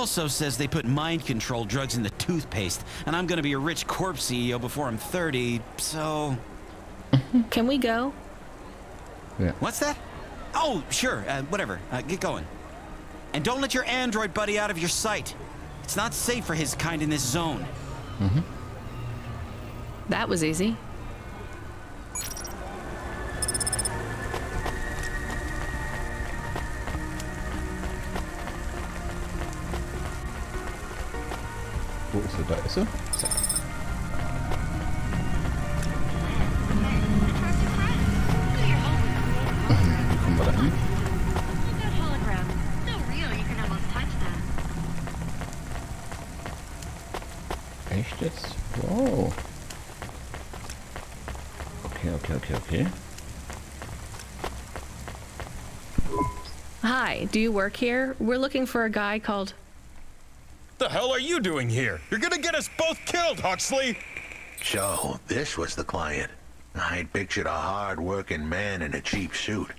also says they put mind control drugs in the toothpaste, and I'm gonna be a rich corp CEO before I'm 30, so... Can we go? Yeah. What's that? Oh, sure, whatever. Get going. And don't let your android buddy out of your sight. It's not safe for his kind in this zone. That was easy. Wo ist sie? Da ist sie. Zack. Wie kommen wir da hin? Echt jetzt? Wow. Okay. Hi, do you work here? We're looking for a guy called... The hell are you doing here? You're gonna get us both killed, Huxley! So, this was the client. I'd pictured a hard-working man in a cheap suit.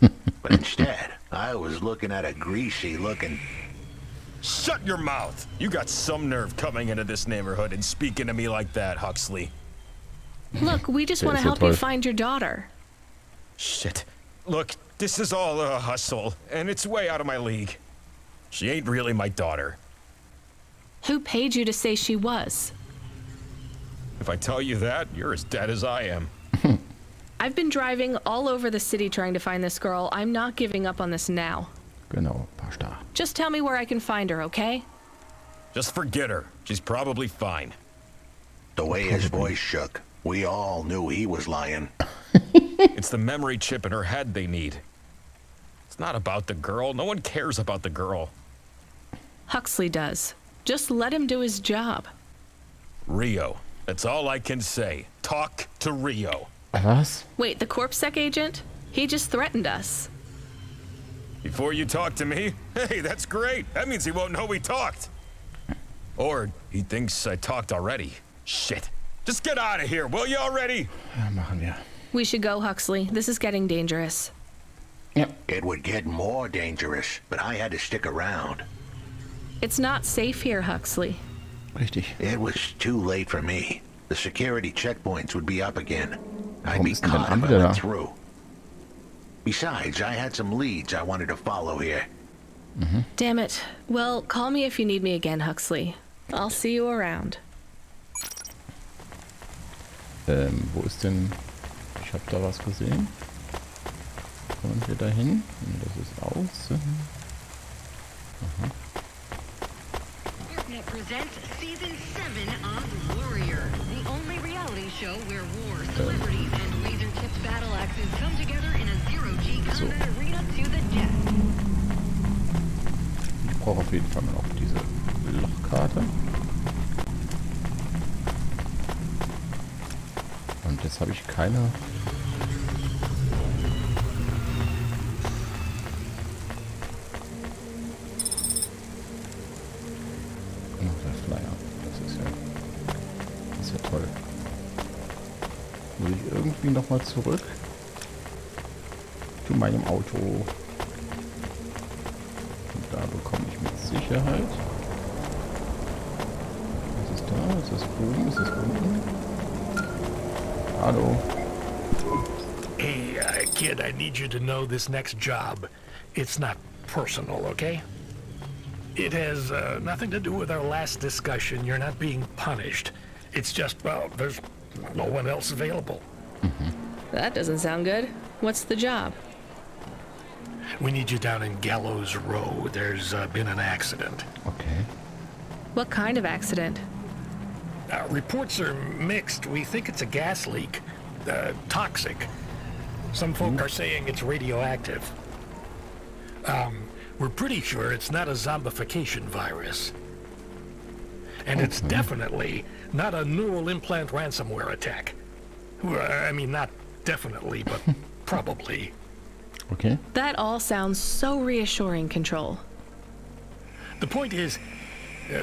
But instead, I was looking at a greasy-looking... Shut your mouth! You got some nerve coming into this neighborhood and speaking to me like that, Huxley. Look, we just want to help you find your daughter. Shit. Look, this is all a hustle, and it's way out of my league. She ain't really my daughter. Who paid you to say she was? If I tell you that, you're as dead as I am. I've been driving all over the city trying to find this girl. I'm not giving up on this now. Genau, Pasta. Just tell me where I can find her, okay? Just forget her. She's probably fine. The way his voice shook, we all knew he was lying. It's the memory chip in her head they need. It's not about the girl. No one cares about the girl. Huxley does. Just let him do his job. Rio. That's all I can say. Talk to Rio. Was? Wait, the CorpSec agent? He just threatened us. Before you talk to me? Hey, that's great. That means he won't know we talked. Or he thinks I talked already. Shit. Just get out of here, will you already? Ja, machen wir. We should go, Huxley. This is getting dangerous. Yep. It would get more dangerous, but I had to stick around. It's not safe here, Huxley. Richtig. It was too late for me. The security checkpoints would be up again. I'd Warum be ist denn dein caught if I Anbieter da? went through. Besides, I had some leads I wanted to follow here. Damn it. Well, call me if you need me again, Huxley. I'll see you around. Wo ist denn... Ich habe da was gesehen. Kommen wir da hin? Nee, das ist außen. Aha. Presents season 7 of Warrior, the only reality show where war, celebrities, and laser-tipped battle axes come together in a zero-G combat arena to the death. Ich brauche auf jeden Fall mal noch diese Lochkarte. Und jetzt habe ich keine... Das ist ja toll. Muss ich irgendwie nochmal zurück zu meinem Auto. Und da bekomme ich mit Sicherheit. Was ist da? Ist das oben? Ist das unten? Hallo. Hey, kid, I need you to know this next job. It's not personal, okay? It has nothing to do with our last discussion. You're not being punished. It's just, well, there's no one else available. That doesn't sound good. What's the job? We need you down in Gallows Row. There's been an accident. Okay. What kind of accident? Reports are mixed. We think it's a gas leak. Toxic. Some folk are saying it's radioactive. We're pretty sure it's not a zombification virus. And it's definitely not a neural implant ransomware attack. Well, I mean, not definitely, but probably. Okay. That all sounds so reassuring, Control. The point is,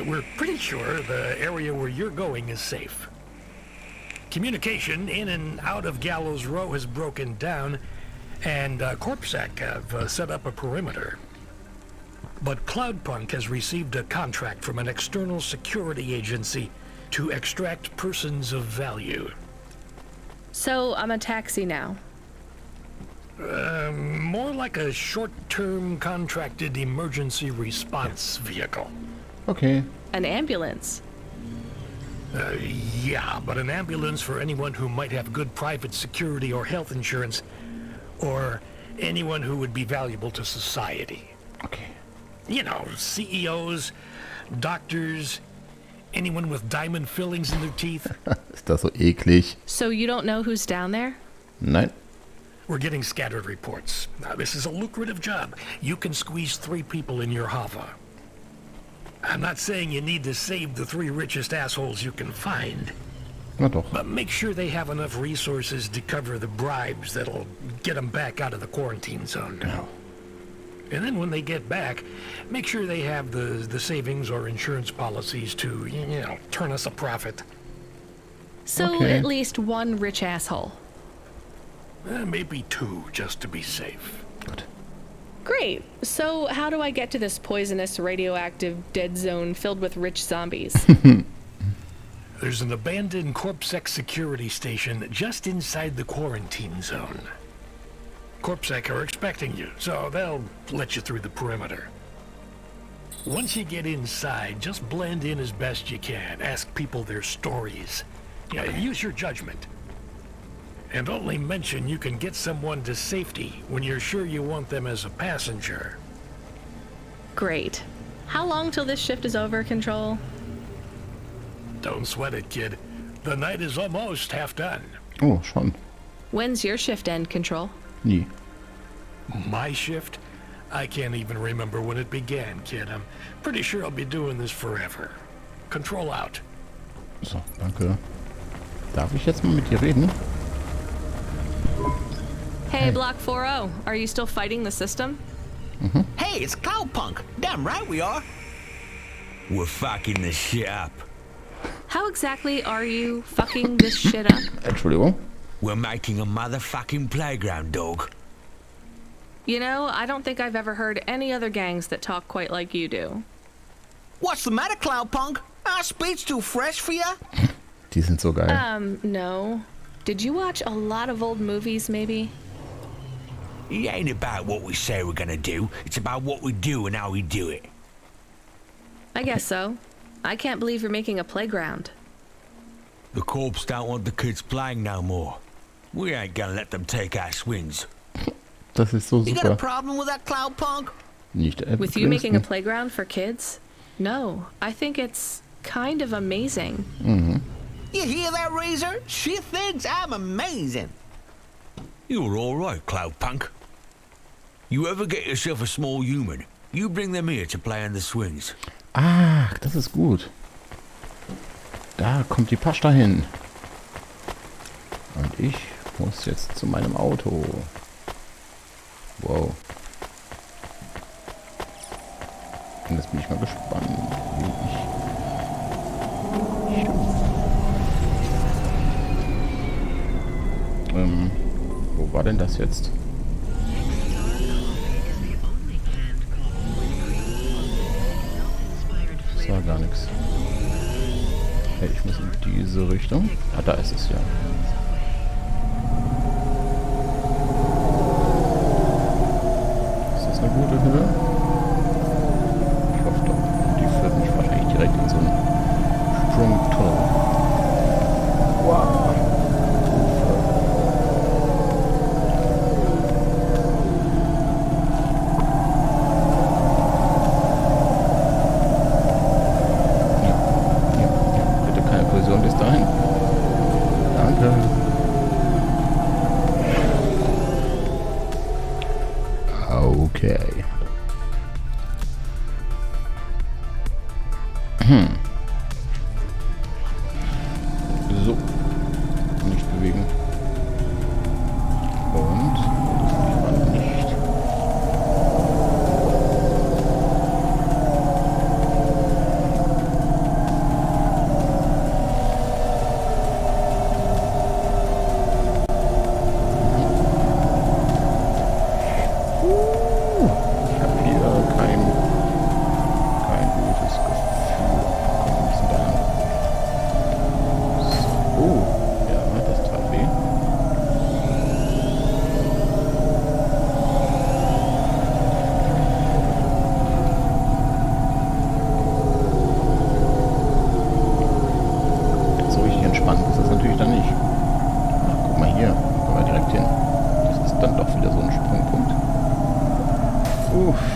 we're pretty sure the area where you're going is safe. Communication in and out of Gallows Row has broken down, and CorpSec have set up a perimeter. but Cloudpunk has received a contract from an external security agency to extract persons of value. So I'm a taxi now. More like a short-term contracted emergency response vehicle. Okay. An ambulance. Yeah, but an ambulance for anyone who might have good private security or health insurance, or anyone who would be valuable to society. Okay. You know, CEOs, doctors, anyone with diamond fillings in their teeth. Ist das so eklig? So you don't know who's down there? Nein. We're getting scattered reports. Now, this is a lucrative job. You can squeeze 3 people in your hover. I'm not saying you need to save the 3 richest assholes you can find, Na doch. but make sure they have enough resources to cover the bribes that'll get them back out of the quarantine zone. Ja. And then when they get back, make sure they have the savings or insurance policies to, you know, turn us a profit. So Okay. at least one rich asshole. Maybe 2, just to be safe. Gut. Great. So how do I get to this poisonous, radioactive, dead zone filled with rich zombies? There's an abandoned CorpSec security station just inside the quarantine zone. CorpSec are expecting you, so they'll let you through the perimeter. Once you get inside, just blend in as best you can. Ask people their stories. Yeah, use your judgment. And only mention you can get someone to safety when you're sure you want them as a passenger. Great. How long till this shift is over, Control? Don't sweat it, kid. The night is almost half done. Oh, schon. When's your shift end, Control? Nie. My shift? I can't even remember when it began, kid. I'm pretty sure I'll be doing this forever. Control out. So, danke. Darf ich jetzt mal mit dir reden? Hey, Block 4-0, are you still fighting the system? Hey, it's Cloudpunk. Damn right we are. We're fucking this shit up. How exactly are you fucking this shit up? Entschuldigung. We're making a motherfucking playground, dog. You know, I don't think I've ever heard any other gangs that talk quite like you do. What's the matter, Cloudpunk? Our speech too fresh for ya? Die sind so geil. No. Did you watch a lot of old movies, maybe? It ain't about what we say we're gonna do. It's about what we do and how we do it. I guess so. I can't believe you're making a playground. The corps don't want the kids playing no more. We ain't gonna let them take our swings. Das ist so You got a super. problem with that, Cloudpunk? Nicht der With you making a geringsten. playground for kids? No, I think it's kind of amazing. You hear that, Razor? She thinks I'm amazing. You're all right, Cloudpunk. You ever get yourself a small human, you bring them here to play on the swings. Ach, das ist gut. Da kommt die Pasta hin. Und ich muss jetzt zu meinem Auto. Wow. Und jetzt bin ich mal gespannt, wie ich... Wo war denn das jetzt? Das war gar nichts. Okay, ich muss in diese Richtung. Ah, da ist es ja. Ist das eine gute Höhe? Ich hoffe doch. Die führt mich wahrscheinlich direkt in so einen Sprungtunnel. Wow. Bitte keine Kollision bis dahin. Danke. Okay. So. Nicht bewegen. Und das war nicht. Ich habe hier kein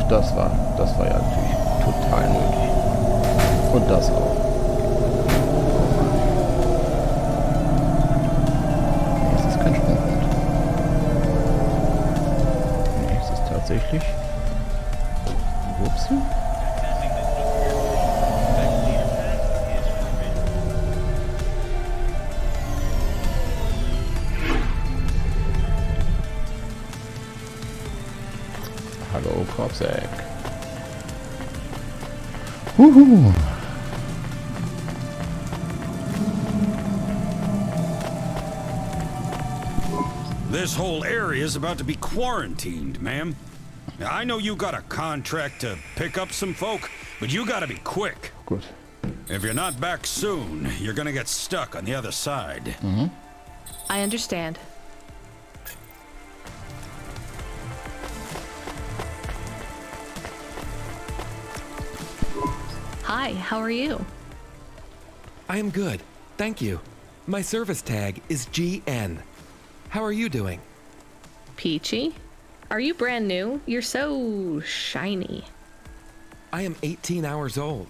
das war ja natürlich total nötig. Und das auch. Das ist kein Sprungpunkt. Nee, es ist tatsächlich... Upsi. Hallo, Korbsack. Huhu. This whole area is about to be quarantined, ma'am. Now, I know you got a contract to pick up some folk, but you gotta be quick. Gut. If you're not back soon, you're gonna get stuck on the other side. I understand. Hi, how are you? I am good, thank you. My service tag is GN. How are you doing? Peachy? Are you brand new? You're so shiny. I am 18 hours old,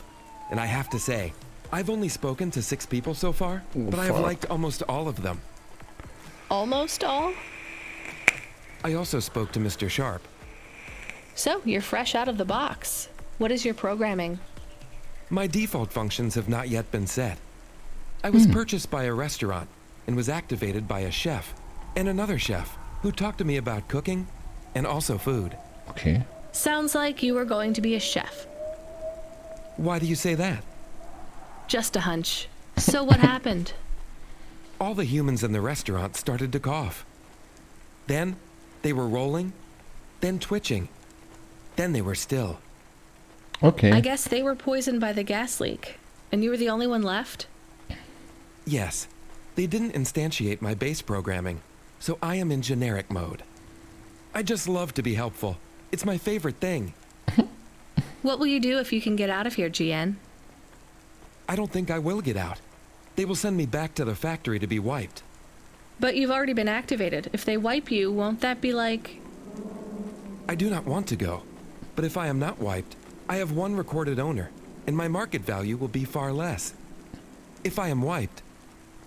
and I have to say, I've only spoken to 6 people so far, but I have liked almost all of them. Almost all? I also spoke to Mr. Sharp. So, you're fresh out of the box. What is your programming? My default functions have not yet been set. I was purchased by a restaurant and was activated by a chef and another chef who talked to me about cooking and also food. Okay. Sounds like you were going to be a chef. Why do you say that? Just a hunch. So what happened? All the humans in the restaurant started to cough. Then they were rolling, then twitching, then they were still. Okay. I guess they were poisoned by the gas leak, and you were the only one left? Yes, they didn't instantiate my base programming, so I am in generic mode. I just love to be helpful. It's my favorite thing. What will you do if you can get out of here, GN? I don't think I will get out. They will send me back to the factory to be wiped. But you've already been activated. If they wipe you, won't that be like... I do not want to go, but if I am not wiped, I have one recorded owner, and my market value will be far less. If I am wiped,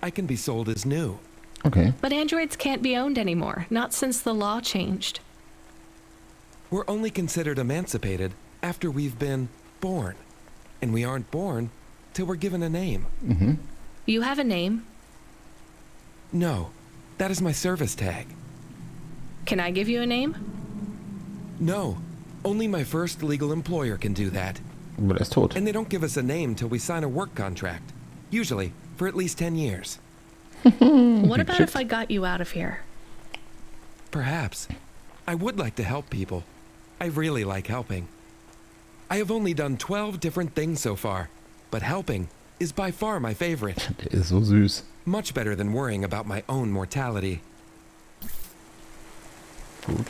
I can be sold as new. Okay. But androids can't be owned anymore, not since the law changed. We're only considered emancipated after we've been born, and we aren't born till we're given a name. You have a name. No, that is my service tag. Can I give you a name? No, only my first legal employer can do that. Aber er ist tot. And they don't give us a name till we sign a work contract, usually for at least 10 years. What about if I got you out of here? Perhaps. I would like to help people. I really like helping. I have only done 12 different things so far, but helping is by far my favorite. Der ist so süß. Much better than worrying about my own mortality. Gut.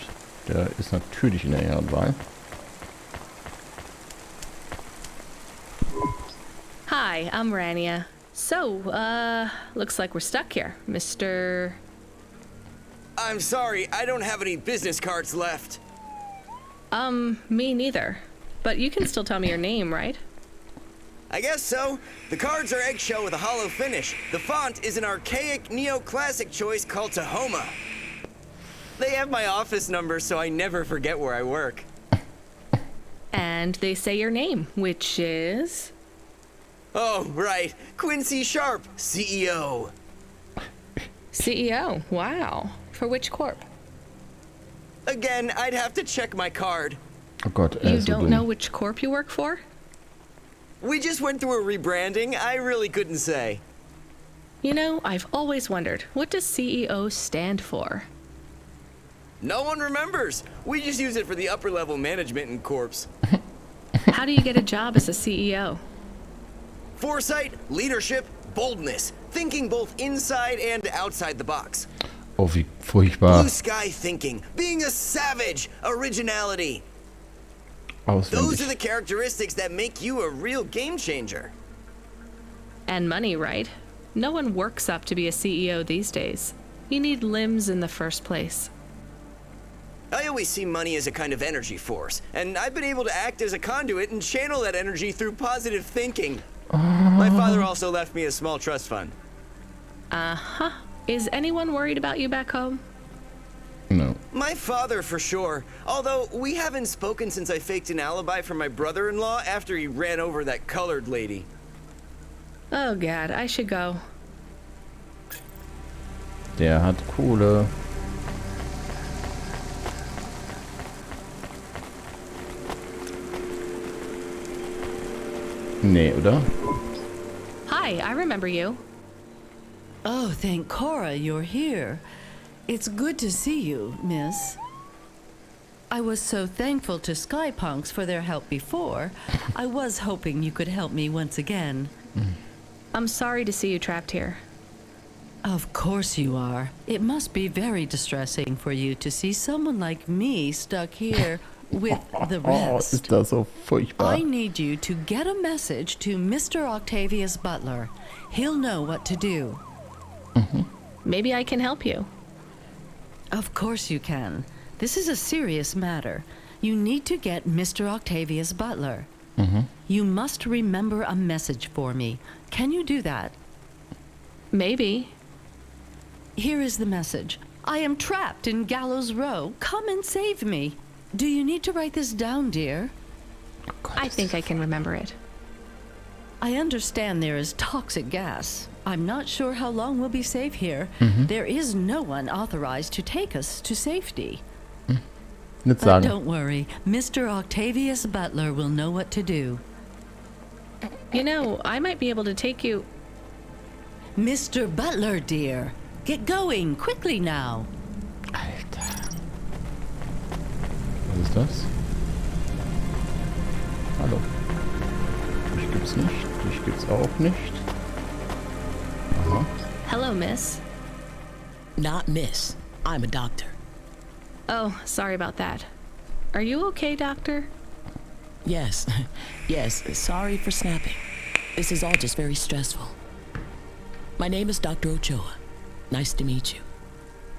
Der ist natürlich in der Erdwahl. Hi, I'm Rania. So, looks like we're stuck here, Mr... I'm sorry, I don't have any business cards left. Me neither. But you can still tell me your name, right? I guess so. The cards are eggshell with a hollow finish. The font is an archaic neoclassic choice called Tahoma. They have my office number, so I never forget where I work. And they say your name, which is... Oh, right. Quincy Sharp, CEO. CEO, wow. For which corp? Again, I'd have to check my card. Oh Gott, er You ist so don't dumm. know which corp you work for? We just went through a rebranding. I really couldn't say. You know, I've always wondered, what does CEO stand for? No one remembers. We just use it for the upper level management in corps. How do you get a job as a CEO? Foresight, leadership, boldness. Thinking both inside and outside the box. Oh, wie furchtbar. Blue sky thinking. Being a savage. Originality. Auswendig. Those are the characteristics that make you a real game changer. And money, right? No one works up to be a CEO these days. You need limbs in the first place. I always see money as a kind of energy force, and I've been able to act as a conduit and channel that energy through positive thinking. My father also left me a small trust fund. Uh-huh. Is anyone worried about you back home? No. My father, for sure. Although, we haven't spoken since I faked an alibi for my brother-in-law after he ran over that colored lady. Oh God, I should go. Der hat Kohle. Nee, oder? Hi, I remember you. Oh, thank Cora you're here. It's good to see you, miss. I was so thankful to Skypunks for their help before. I was hoping you could help me once again. I'm sorry to see you trapped here. Of course you are. It must be very distressing for you to see someone like me stuck here with the rest. Ist das so furchtbar. I need you to get a message to Mr. Octavius Butler. He'll know what to do. Maybe I can help you. Of course you can. This is a serious matter. You need to get Mr. Octavius Butler. You must remember a message for me. Can you do that? Maybe. Here is the message. I am trapped in Gallows Row. Come and save me. Do you need to write this down, dear? I think I can remember it. I understand there is toxic gas. I'm not sure how long we'll be safe here. There is no one authorized to take us to safety. Nicht But sagen. don't worry. Mr. Octavius Butler will know what to do. You know, I might be able to take you... Mr. Butler, dear. Get going, quickly now. Alter. Was ist das? Hallo. Dich gibt's nicht. Dich gibt's auch nicht. Aha. Hello, miss. Not miss. I'm a doctor. Oh, sorry about that. Are you okay, doctor? Yes. Yes, sorry for snapping. This is all just very stressful. My name is Dr. Ochoa. Nice to meet you.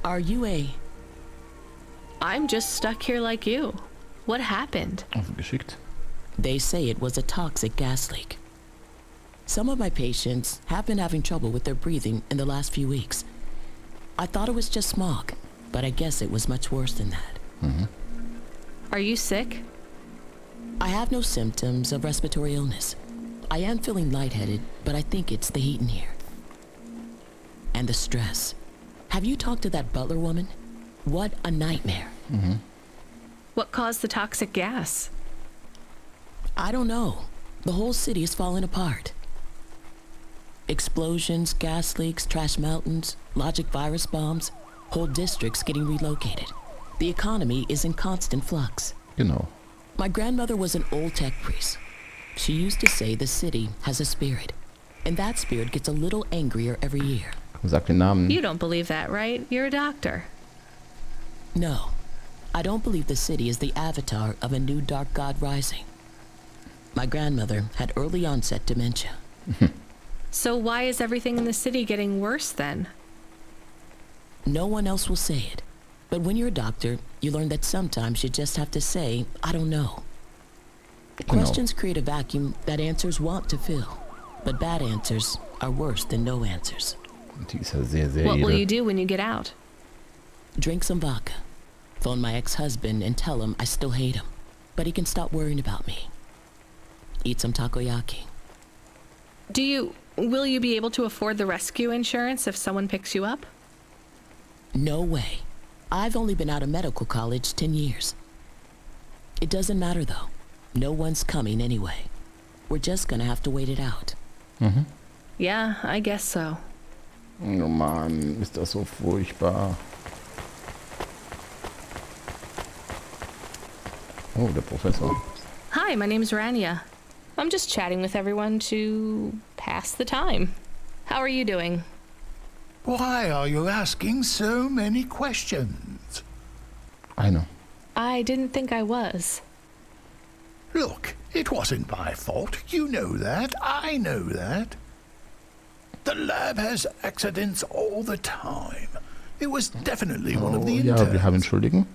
Are you a... I'm just stuck here like you. What happened? Aufgeschickt. They say it was a toxic gas leak. Some of my patients have been having trouble with their breathing in the last few weeks. I thought it was just smog, but I guess it was much worse than that. Are you sick? I have no symptoms of respiratory illness. I am feeling lightheaded, but I think it's the heat in here. And the stress. Have you talked to that Butler woman? What a nightmare. What caused the toxic gas? I don't know. The whole city is falling apart. Explosions, gas leaks, trash mountains, logic virus bombs, whole districts getting relocated. The economy is in constant flux. Genau. My grandmother was an old tech priest. She used to say the city has a spirit, and that spirit gets a little angrier every year. Sag den Namen. You don't believe that, right? You're a doctor. No, I don't believe the city is the avatar of a new dark god rising. My grandmother had early onset dementia. So why is everything in the city getting worse then? No one else will say it. But when you're a doctor, you learn that sometimes you just have to say, I don't know. Questions create a vacuum that answers want to fill. But bad answers are worse than no answers. Die ist ja sehr, sehr What will edel. you do when you get out? Drink some vodka. Phone my ex-husband and tell him I still hate him. But he can stop worrying about me. Eat some takoyaki. Will you be able to afford the rescue insurance if someone picks you up? No way. I've only been out of medical college 10 years. It doesn't matter though. No one's coming anyway. We're just gonna have to wait it out. Yeah, I guess so. Oh Mann, ist das so furchtbar. Oh, der Professor. Hi, my name's Rania. I'm just chatting with everyone to pass the time. How are you doing? Why are you asking so many questions? I know. I didn't think I was. Look, it wasn't my fault. You know that. I know that. The lab has accidents all the time. It was definitely one of the Ja, interns. wir haben entschuldigen.